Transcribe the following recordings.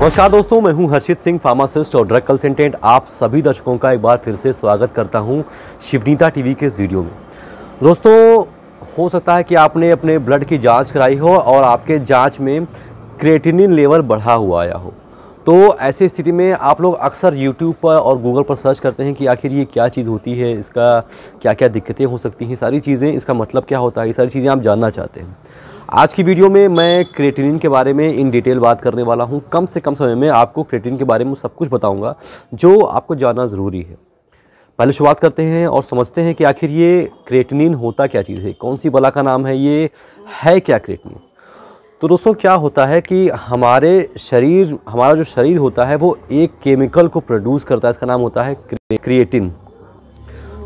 नमस्कार दोस्तों, मैं हूं हर्षित सिंह, फार्मासिस्ट और ड्रग कंसल्टेंट। आप सभी दर्शकों का एक बार फिर से स्वागत करता हूं शिवनीता टीवी के इस वीडियो में। दोस्तों, हो सकता है कि आपने अपने ब्लड की जांच कराई हो और आपके जांच में क्रिएटिनिन लेवल बढ़ा हुआ आया हो। तो ऐसी स्थिति में आप लोग अक्सर यूट्यूब पर और गूगल पर सर्च करते हैं कि आखिर ये क्या चीज़ होती है, इसका क्या क्या दिक्कतें हो सकती हैं, सारी चीज़ें, इसका मतलब क्या होता है, ये सारी चीज़ें आप जानना चाहते हैं। आज की वीडियो में मैं क्रिएटिनिन के बारे में इन डिटेल बात करने वाला हूं। कम से कम समय में आपको क्रिएटिनिन के बारे में सब कुछ बताऊंगा जो आपको जानना ज़रूरी है। पहले शुरुआत करते हैं और समझते हैं कि आखिर ये क्रिएटिनिन होता क्या चीज़ है, कौन सी बला का नाम है, ये है क्या क्रिएटिनिन। तो दोस्तों, क्या होता है कि हमारा जो शरीर होता है वो एक केमिकल को प्रोड्यूस करता है, इसका नाम होता है क्रिएटिन।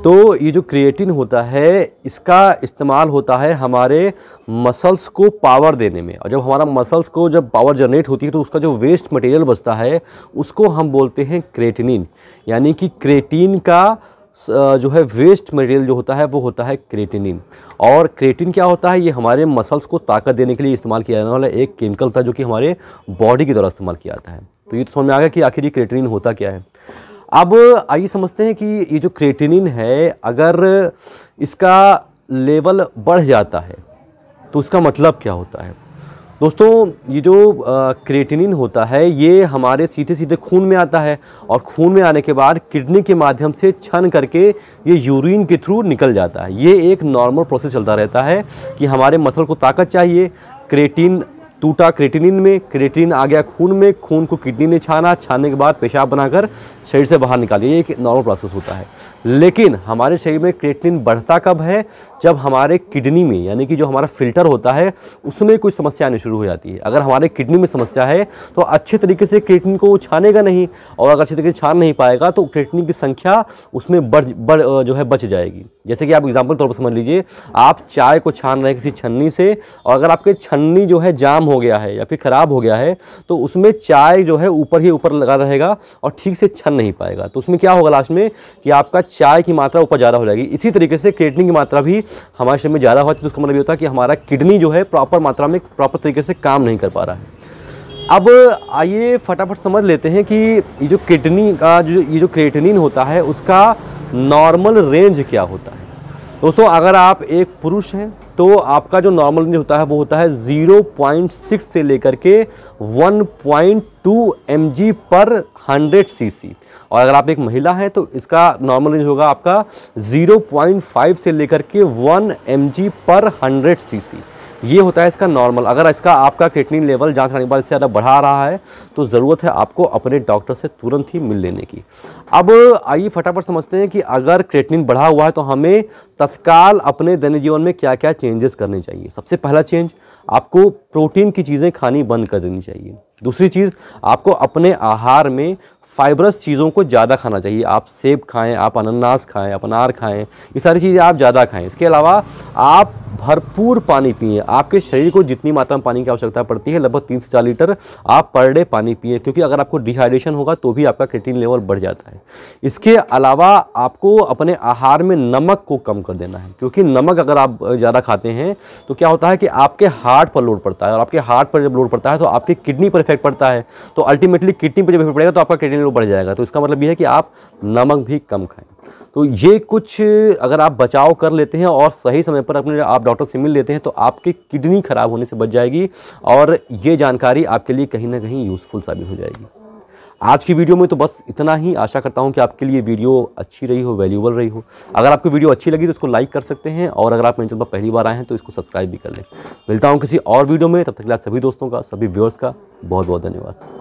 तो ये जो क्रिएटिन होता है इसका इस्तेमाल होता है हमारे मसल्स को पावर देने में। और जब हमारा मसल्स को जब पावर जनरेट होती है तो उसका जो वेस्ट मटेरियल बचता है उसको हम बोलते हैं क्रिएटिनिन। यानी कि क्रिएटिन का जो है वेस्ट मटेरियल जो होता है वो होता है क्रिएटिनिन। और क्रिएटिन क्या होता है, ये हमारे मसल्स को ताकत देने के लिए इस्तेमाल किया जाने वाला एक केमिकल था जो कि हमारे बॉडी की द्वारा इस्तेमाल किया जाता है। तो ये तो समझ में आ गया कि आखिर ये क्रिएटिनिन होता क्या है। अब आइए समझते हैं कि ये जो क्रिएटिनिन है, अगर इसका लेवल बढ़ जाता है तो उसका मतलब क्या होता है। दोस्तों, ये जो क्रिएटिनिन होता है ये हमारे सीधे सीधे खून में आता है और खून में आने के बाद किडनी के माध्यम से छन करके ये यूरिन के थ्रू निकल जाता है। ये एक नॉर्मल प्रोसेस चलता रहता है कि हमारे मसल को ताकत चाहिए, क्रिएटिन टूटा क्रिएटिनिन में, क्रिएटिनिन आ गया खून में, खून को किडनी ने छानने के बाद पेशाब बनाकर शरीर से बाहर निकालिए। ये एक नॉर्मल प्रोसेस होता है। लेकिन हमारे शरीर में क्रिएटिनिन बढ़ता कब है, जब हमारे किडनी में, यानी कि जो हमारा फिल्टर होता है उसमें कुछ समस्या आनी शुरू हो जाती है। अगर हमारे किडनी में समस्या है तो अच्छे तरीके से क्रिएटिनिन को छानेगा नहीं, और अगर अच्छे तरीके से छान नहीं पाएगा तो क्रिएटिनिन की संख्या उसमें बच जाएगी। जैसे कि आप एग्जाम्पल तौर पर समझ लीजिए, आप चाय को छान रहे हैं किसी छन्नी से, और अगर आपके छन्नी जो है जाम हो गया है या फिर ख़राब हो गया है तो उसमें चाय जो है ऊपर ही ऊपर लगा रहेगा और ठीक से छन नहीं पाएगा। तो उसमें क्या होगा लास्ट में कि आपका चाय की मात्रा ऊपर ज़्यादा हो जाएगी। इसी तरीके से क्रिएटिनिन की मात्रा भी हमारे शरीर में ज़्यादा होती है तो उसका मतलब ये होता है कि हमारा किडनी जो है प्रॉपर मात्रा में प्रॉपर तरीके से काम नहीं कर पा रहा है। अब आइए फटाफट समझ लेते हैं कि ये जो किडनी का ये जो क्रिएटिनिन होता है उसका नॉर्मल रेंज क्या होता है। दोस्तों, अगर आप एक पुरुष हैं तो आपका जो नॉर्मल रेंज होता है वो होता है 0.6 से लेकर के 1.2 mg पर 100 cc। और अगर आप एक महिला हैं तो इसका नॉर्मल रेंज होगा आपका 0.5 से लेकर के 1 mg पर 100 cc। ये होता है इसका नॉर्मल। अगर इसका आपका क्रिएटिनिन लेवल जांच करने के बाद इससे ज़्यादा बढ़ा रहा है तो ज़रूरत है आपको अपने डॉक्टर से तुरंत ही मिल लेने की। अब आइए फटाफट समझते हैं कि अगर क्रिएटिनिन बढ़ा हुआ है तो हमें तत्काल अपने दैनिक जीवन में क्या क्या चेंजेस करने चाहिए। सबसे पहला चेंज, आपको प्रोटीन की चीज़ें खानी बंद कर देनी चाहिए। दूसरी चीज़, आपको अपने आहार में फाइबरस चीज़ों को ज़्यादा खाना चाहिए। आप सेब खाएं, आप अनानास खाएं, आप अनार खाएं, ये सारी चीज़ें आप ज़्यादा खाएं। इसके अलावा आप भरपूर पानी पिए। आपके शरीर को जितनी मात्रा में पानी की आवश्यकता पड़ती है, लगभग 3 से 4 लीटर आप पर डे पानी पिए, क्योंकि अगर आपको डिहाइड्रेशन होगा तो भी आपका क्रिएटिनिन लेवल बढ़ जाता है। इसके अलावा आपको अपने आहार में नमक को कम कर देना है, क्योंकि नमक अगर आप ज़्यादा खाते हैं तो क्या होता है कि आपके हार्ट पर लोड पड़ता है, और आपके हार्ट पर जब लोड पड़ता है तो आपकी किडनी पर इफेक्ट पड़ता है। तो अल्टीमेटली किडनी पर जब इफेक्ट पड़ेगा तो आपका क्रिएटिनिन लेवल बढ़ जाएगा। तो इसका मतलब ये है कि आप नमक भी कम खाएं। तो ये कुछ अगर आप बचाव कर लेते हैं और सही समय पर अपने आप डॉक्टर से मिल लेते हैं तो आपकी किडनी खराब होने से बच जाएगी, और ये जानकारी आपके लिए कहीं ना कहीं यूज़फुल साबित हो जाएगी। आज की वीडियो में तो बस इतना ही। आशा करता हूं कि आपके लिए वीडियो अच्छी रही हो, वैल्यूएबल रही हो। अगर आपको वीडियो अच्छी लगी तो इसको लाइक कर सकते हैं, और अगर आप मेरे चैनल पर पहली बार आए हैं तो इसको सब्सक्राइब भी कर लें। मिलता हूं किसी और वीडियो में, तब तक के लिए सभी दोस्तों का, सभी व्यूअर्स का बहुत बहुत धन्यवाद।